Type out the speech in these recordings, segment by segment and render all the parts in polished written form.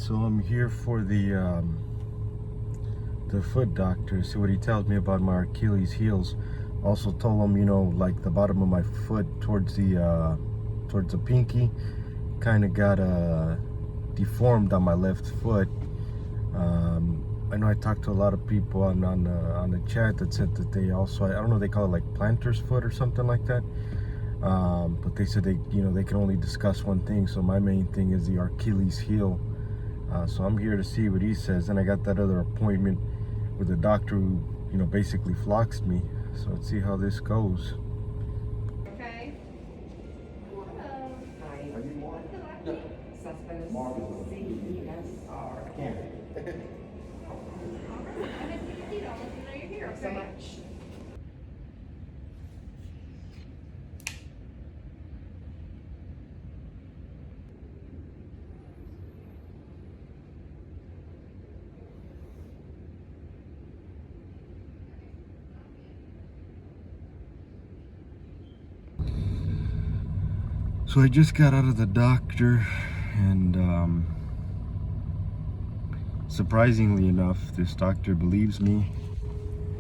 So I'm here for the foot doctor, see what he tells me about my Achilles heels. Also told him, like the bottom of my foot towards the pinky kind of got deformed on my left foot. I know I talked to a lot of people on the chat that said that they also, I don't know, they call it like planter's foot or something like that. But they said they can only discuss one thing. So my main thing is the Achilles heel. So I'm here to see what he says. And I got that other appointment with a doctor who, basically floxed me. So let's see how this goes. Okay. So much. So I just got out of the doctor, and surprisingly enough, this doctor believes me.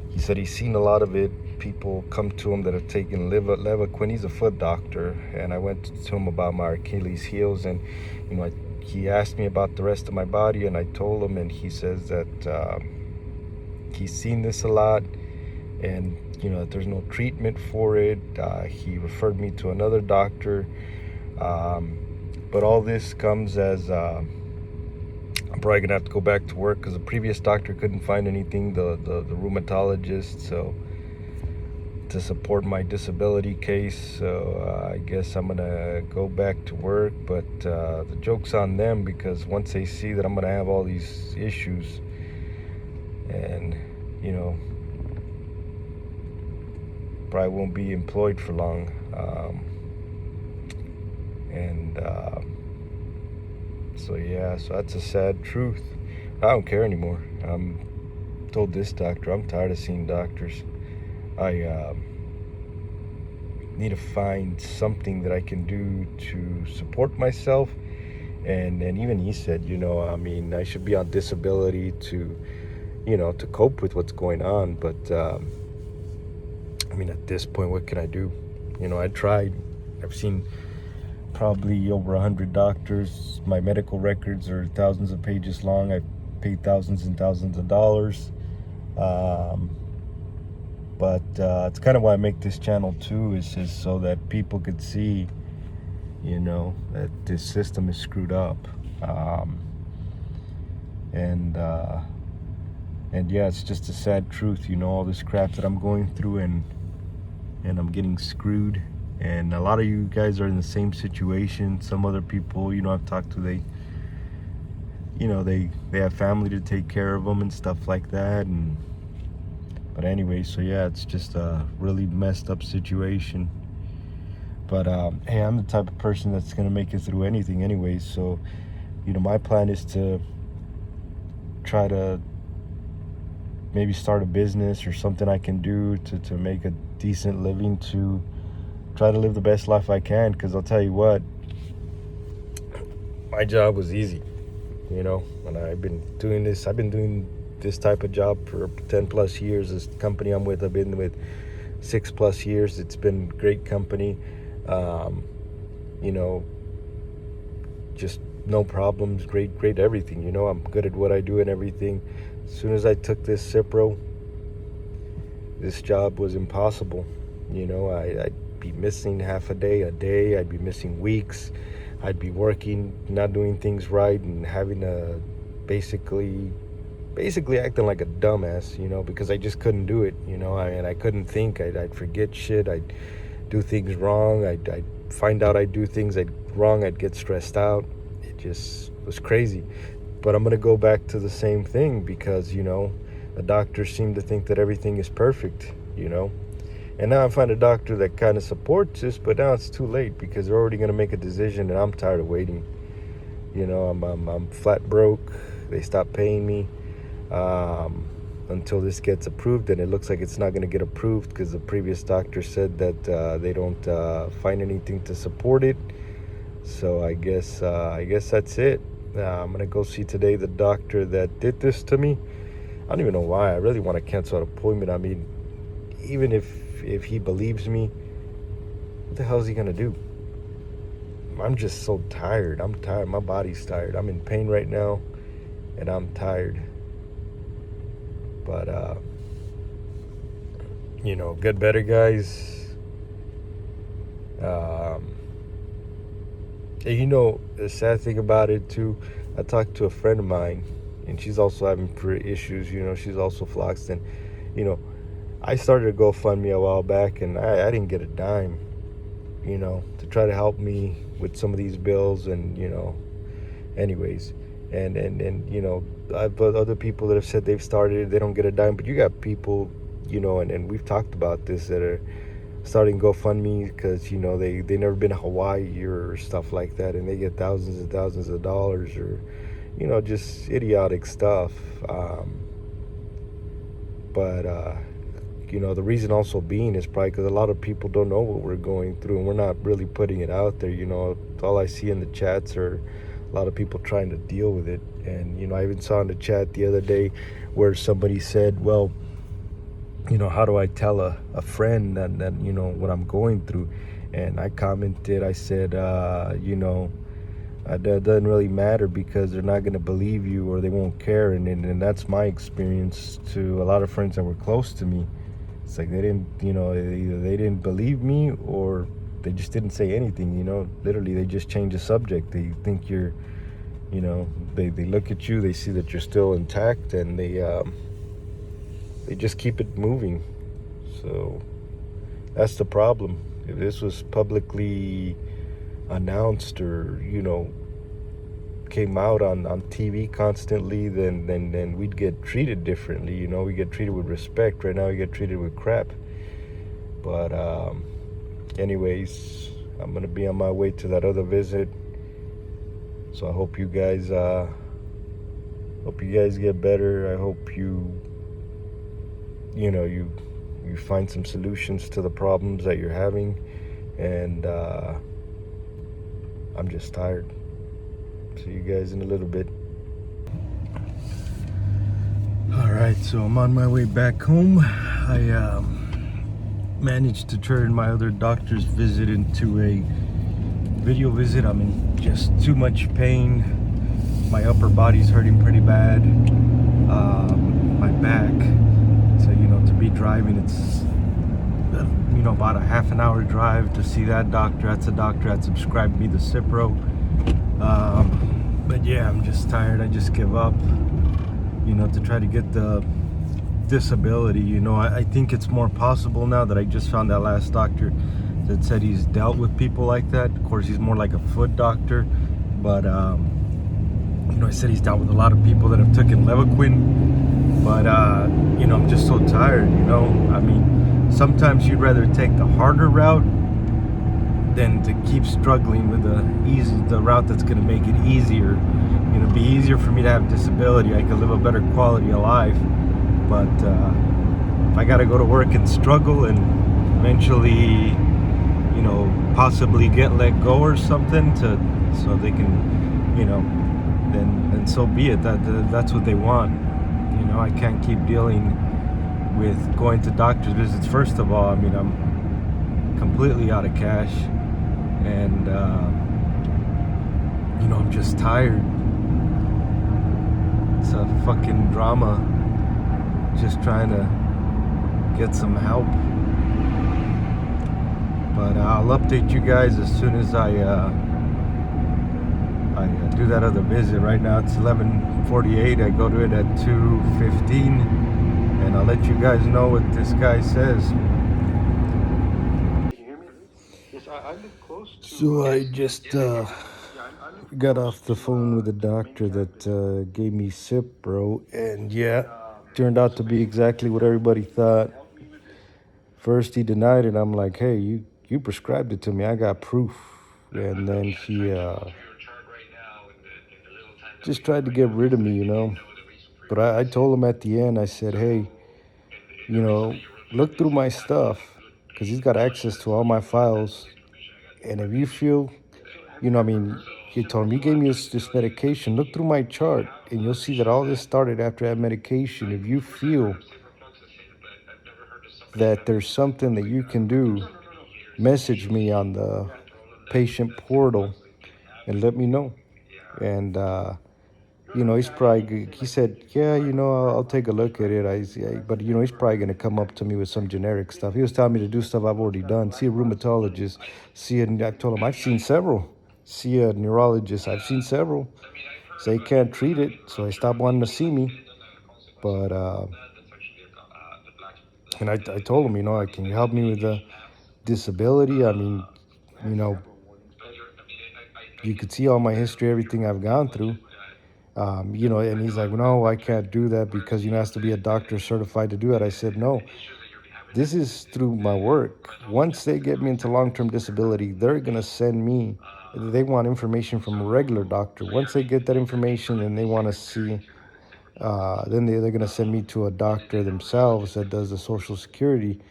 He said he's seen a lot of it. People come to him that have taken Levaquin. He's a foot doctor, and I went to him about my Achilles heels, and he asked me about the rest of my body, and I told him, and he says that he's seen this a lot, and that there's no treatment for it. He referred me to another doctor, but all this comes as I'm probably gonna have to go back to work because the previous doctor couldn't find anything, the rheumatologist, so to support my disability case. So I guess I'm gonna go back to work, but the joke's on them, because once they see that I'm gonna have all these issues, and probably won't be employed for long, so yeah, so that's a sad truth. I don't care anymore. Told this doctor I'm tired of seeing doctors. I need to find something that I can do to support myself, and even he said, I should be on disability to to cope with what's going on, but at this point, what can I do? I tried. I've seen probably over 100 doctors. My medical records are thousands of pages long. I've paid thousands and thousands of dollars. But it's kind of why I make this channel too, is just so that people could see, that this system is screwed up. And yeah, it's just a sad truth, all this crap that I'm going through, and I'm getting screwed. And a lot of you guys are in the same situation. Some other people, I've talked to, they have family to take care of them and stuff like that. But anyway, so yeah, it's just a really messed up situation. But hey, I'm the type of person that's gonna make it through anything anyway. So my plan is to try to maybe start a business or something I can do to make a decent living, to try to live the best life I can. Because I'll tell you what, my job was easy, when I've been doing this type of job for 10 plus years. This company I'm with, I've been with 6 plus years. It's been great company. Just no problems, great everything. I'm good at what I do and everything. As soon as I took this cipro, this job was impossible. I'd be missing half a day, I'd be missing weeks. I'd be working, not doing things right, and having to basically acting like a dumbass, because I just couldn't do it, and I couldn't think. I'd forget shit. I'd do things wrong. I'd find out I'd do things wrong. I'd get stressed out. It just was crazy. But I'm gonna go back to the same thing, because the doctors seem to think that everything is perfect, and now I find a doctor that kind of supports this, but now it's too late, because they're already gonna make a decision, and I'm tired of waiting. I'm flat broke. They stopped paying me until this gets approved, and it looks like it's not going to get approved, because the previous doctor said that they don't find anything to support it. So I guess that's it. I'm gonna go see today the doctor that did this to me. I don't even know why. I really want to cancel an appointment. I mean, even if he believes me, what the hell is he gonna do? I'm just so tired. I'm tired. My body's tired. I'm in pain right now, and I'm tired. But get better, guys. Um, and the sad thing about it too, I talked to a friend of mine, and she's also having issues. She's also floxed, and you know, I started a GoFundMe a while back, and I didn't get a dime. To try to help me with some of these bills, and anyways, and I've other people that have said they've started, they don't get a dime, but you got people, and we've talked about this, that are starting GoFundMe because they never been to Hawaii or stuff like that, and they get thousands and thousands of dollars, or just idiotic stuff. But the reason also being is probably because a lot of people don't know what we're going through, and we're not really putting it out there. All I see in the chats are a lot of people trying to deal with it. And I even saw in the chat the other day where somebody said, well, how do I tell a friend that what I'm going through? And I commented, I said, that doesn't really matter, because they're not going to believe you, or they won't care. And that's my experience to a lot of friends that were close to me. It's like they didn't, either they didn't believe me, or they just didn't say anything. Literally, they just change the subject. They think you're, they look at you, they see that you're still intact, and they just keep it moving. So that's the problem. If this was publicly announced, or came out on TV constantly, then we'd get treated differently. We get treated with respect. Right now we get treated with crap. But anyways, I'm gonna be on my way to that other visit, so I hope you guys get better. I hope you find some solutions to the problems that you're having. And I'm just tired. See you guys in a little bit. Alright, so I'm on my way back home. I managed to turn my other doctor's visit into a video visit. I'm in just too much pain. My upper body's hurting pretty bad. My back. So, to be driving, it's about a half an hour drive to see that doctor. That's a doctor that subscribed me the Cipro. But yeah, I'm just tired. I just give up, to try to get the disability. I think it's more possible now that I just found that last doctor that said he's dealt with people like that. Of course, he's more like a foot doctor, but he said he's dealt with a lot of people that have taken Levaquin. But I'm just so tired. I mean, sometimes you'd rather take the harder route than to keep struggling with the route that's going to make it easier. Be easier for me to have disability. I could live a better quality of life. But if I got to go to work and struggle, and eventually, possibly get let go or something, so they can, then so be it. That's what they want. I can't keep dealing with going to doctor's visits. First of all, I mean, I'm completely out of cash, and I'm just tired. It's a fucking drama. Just trying to get some help. But I'll update you guys as soon as I do that other visit. Right now it's 11:48. I go to it at 2:15, and I'll let you guys know what this guy says. So I just got off the phone with a doctor that gave me cipro, and yeah, turned out to be exactly what everybody thought. First he denied it. I'm like, hey, you prescribed it to me. I got proof. And then he just tried to get rid of me. But I told him at the end, I said, hey, look through my stuff, because he's got access to all my files. And if you feel, I mean, he told me, he gave me this medication. Look through my chart, and you'll see that all this started after that medication. If you feel that there's something that you can do, message me on the patient portal and let me know. And he's probably, he said, yeah, I'll take a look at it. But he's probably gonna come up to me with some generic stuff. He was telling me to do stuff I've already done. See a rheumatologist. I told him I've seen several. See a neurologist. I've seen several. Say he can't treat it, so I stopped wanting to see me. But and I told him, can you help me with the disability? I mean, you know, you could see all my history, everything I've gone through. And he's like, no, I can't do that because, it has to be a doctor certified to do it. I said, no, this is through my work. Once they get me into long-term disability, they're going to send me, they want information from a regular doctor. Once they get that information and they want to see, then they're going to send me to a doctor themselves that does the Social Security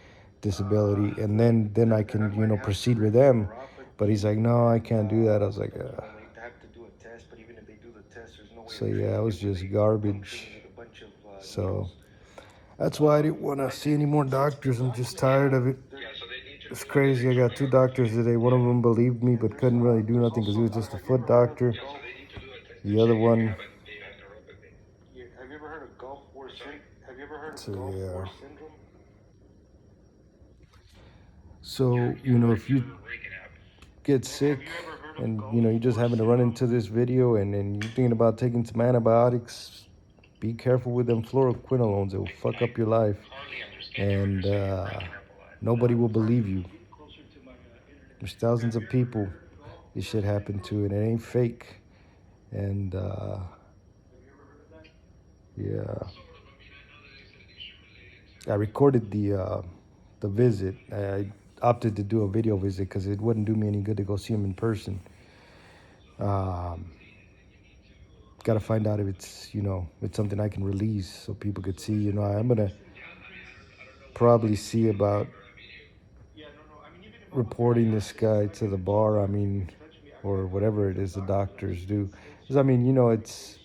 disability. And then I can, proceed with them. But he's like, no, I can't do that. I was like, so yeah, it was just garbage. So that's why I didn't want to see any more doctors. I'm just tired of it. It's crazy. I got two doctors today. One of them believed me but couldn't really do nothing because he was just a foot doctor. The other one. So yeah. So if you get sick and you just happen to run into this video and you're thinking about taking some antibiotics, be careful with them fluoroquinolones. It will fuck up your life, and nobody will believe you. There's thousands of people this shit happened to, and it ain't fake. And yeah, I recorded the visit. I opted to do a video visit because it wouldn't do me any good to go see him in person. Got to find out if it's something I can release so people could see. I'm gonna probably see about reporting this guy to the bar. I mean, or whatever it is the doctors do. Because it's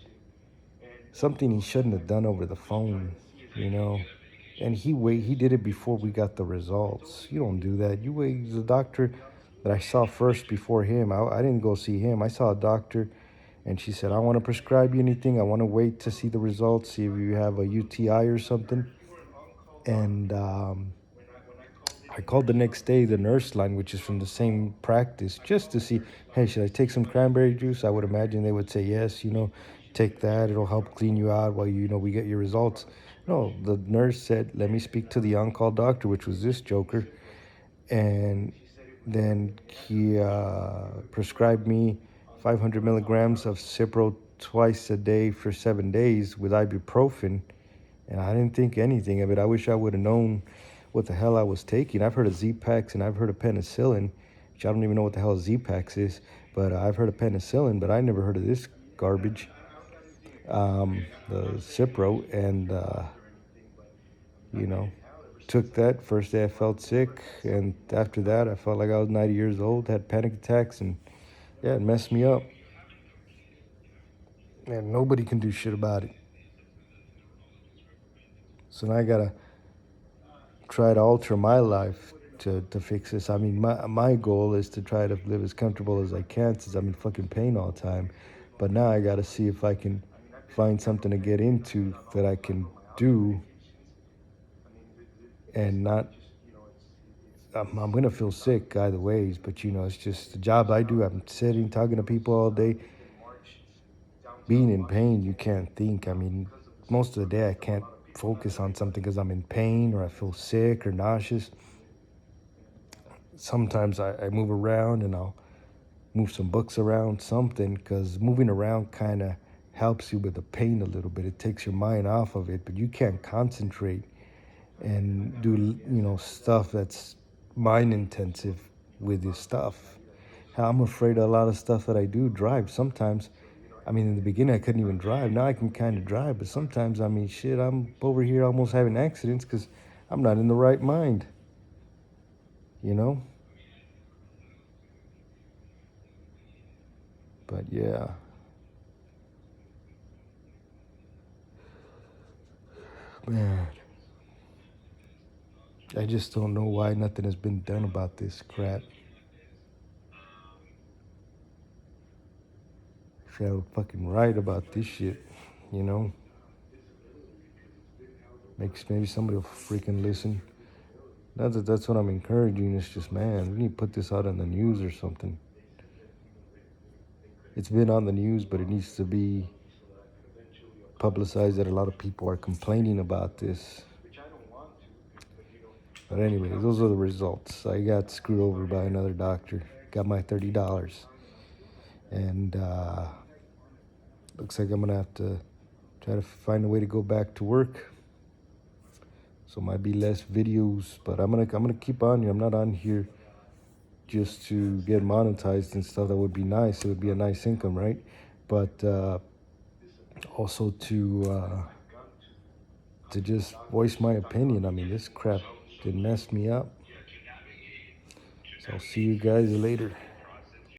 something he shouldn't have done over the phone. And he did it before we got the results. You don't do that. You wait. The doctor that I saw first before him, I didn't go see him. I saw a doctor, and she said, I want to prescribe you anything. I want to wait to see the results, see if you have a UTI or something. And I called the next day the nurse line, which is from the same practice, just to see, hey, should I take some cranberry juice? I would imagine they would say yes, take that. It'll help clean you out while we get your results. No, the nurse said, let me speak to the on-call doctor, which was this joker. And then he prescribed me 500 milligrams of cipro twice a day for 7 days with ibuprofen. And I didn't think anything of it. I wish I would have known what the hell I was taking. I've heard of Z-Pax and I've heard of penicillin, which I don't even know what the hell Z-Pax is, but I've heard of penicillin, but I never heard of this garbage, the Cipro, and, took that. First day I felt sick, and after that I felt like I was 90 years old, had panic attacks, and yeah, it messed me up. And nobody can do shit about it. So now I gotta try to alter my life to fix this. I mean, my goal is to try to live as comfortable as I can since I'm in fucking pain all the time. But now I gotta see if I can find something to get into that I can do and not. I'm gonna feel sick either ways, but it's just the job I do. I'm sitting, talking to people all day. Being in pain, you can't think. I mean, most of the day I can't focus on something because I'm in pain or I feel sick or nauseous. Sometimes I move around and I'll move some books around, something, because moving around kind of helps you with the pain a little bit. It takes your mind off of it, but you can't concentrate and do stuff that's mind intensive with this stuff. I'm afraid of a lot of stuff that I do drive sometimes. I mean, in the beginning I couldn't even drive. Now I can kind of drive, but sometimes, I mean, shit, I'm over here almost having accidents because I'm not in the right mind, you know. But yeah. Man. I just don't know why nothing has been done about this crap. If I was fucking right about this shit, you know? Maybe somebody will freaking listen. That's what I'm encouraging. It's just, man, we need to put this out on the news or something. It's been on the news, but it needs to be publicized that a lot of people are complaining about this. But anyway, those are the results. I got screwed over by another doctor. Got my $30. And looks like I'm going to have to try to find a way to go back to work. So might be less videos, but I'm gonna keep on here. I'm not on here just to get monetized and stuff. That would be nice. It would be a nice income, right? But also to just voice my opinion. I mean, this crap did mess me up. So I'll see you guys later.